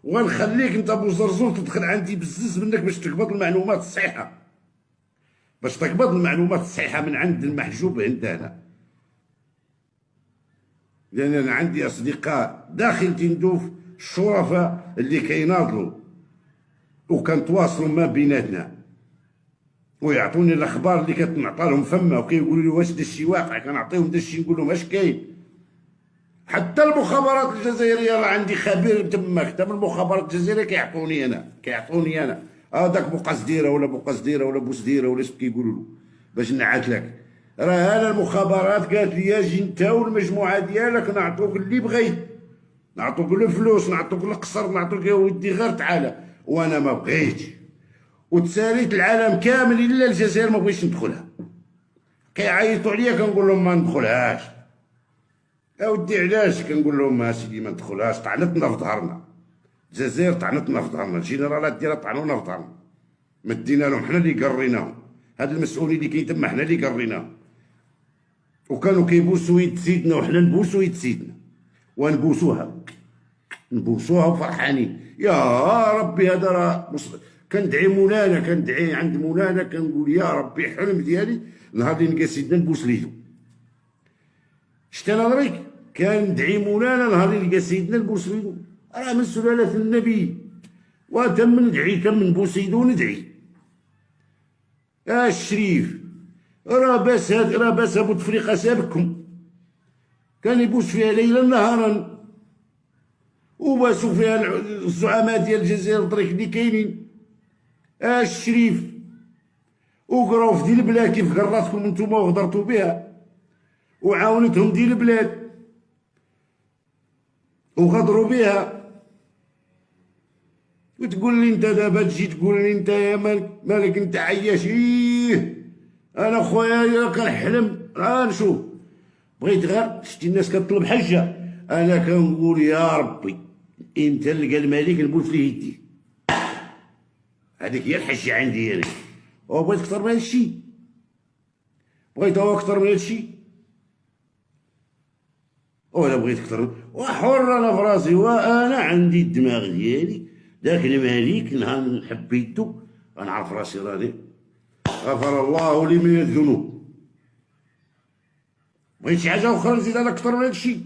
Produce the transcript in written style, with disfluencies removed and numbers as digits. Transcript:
ونخليك انت بوزرزور تدخل عندي بزز منك باش تقبض المعلومات الصحيحه، باش تقبض المعلومات الصحيحه من عند المحجوب عندنا. لان انا عندي اصدقاء داخل تندوف الشرفاء اللي كيناضلوا وكنتواصلوا ما بيناتنا ويعطوني الاخبار اللي كتنعطى لهم فما وكيقولوا لي واش داكشي واقع، كنعطيهم داكشي نقول لهم اش كاين. حتى المخابرات الجزائريه راه عندي خبير تماك، حتى من المخابرات الجزائريه كيعطوني انا هذاك بوقصديره ولا بوقصديره ولا بوسديره ولا شنو كيقولوا له باش نعت لك. راه انا المخابرات قالت لي اجي انت والمجموعه ديالك نعطوك اللي بغيت، نعطوك الفلوس، نعطوك القصر، نعطوك يا ودي غير تعالى. وانا ما بغيتش، وتساليت العالم كامل الا الجزائر ما بغيتش ندخلها. كيعيطوا عليا كنقول لهم ما ندخلهاش. اودي علاش؟ كنقول لهم اسيدي ما ندخلهاش، طعنتنا في ظهرنا، الجزائر طعنتنا في ظهرنا، الجنرالات ديالها طعنونا في ظهرنا، مدينا لهم حنا اللي قريناهم، هاد المسؤولين اللي كاين تما حنا اللي قريناهم، وكانوا كيبوسوا يد سيدنا وحنا نبوسوا يد سيدنا ونبوسوها وفرحانين. يا ربي هذا راه كندعي مولانا، كندعي عند مولانا كنقول يا ربي حلم ديالي نهار اللي نلقى سيدنا نبوس ليدو. شتي انا دريك كندعي مولانا نهار اللي نلقى سيدنا نبوس ليدو، راه من سلالة النبي وتم ندعي تم نبوس يدو وندعي. الشريف راه باس بوتفليقه سابقكم كان يبوس فيها ليلا نهارا، وباسوا فيها الزعماء ديال الجزائر دريك اللي كاينين. الشريف وقراو في ديال البلاد كيف قراتكم نتوما وغدرتوا بها، وعاونتهم ديال البلاد وغدروا بها. وتقول لي انت دابا تجي تقول لي انت يا مالك انت عياش. انا خويا كنحلم راه نشوف، بغيت غير شتي الناس كطلب حجه، انا كنقول يا ربي انت اللي قال الملك نبوس ليه يدي، هذيك هي الحجه عندي انا. وبغيت اكثر من هادشي، بغيت اكثر من هادشي ولا بغيت اكثر، وحر انا في راسي، وانا عندي الدماغ ديالي داك الملك نهار نحب يدو غنعرف راسي راني غفر الله لي من الذنوب. بغيت شي حاجه اخرى نزيد انا اكثر من هادشي.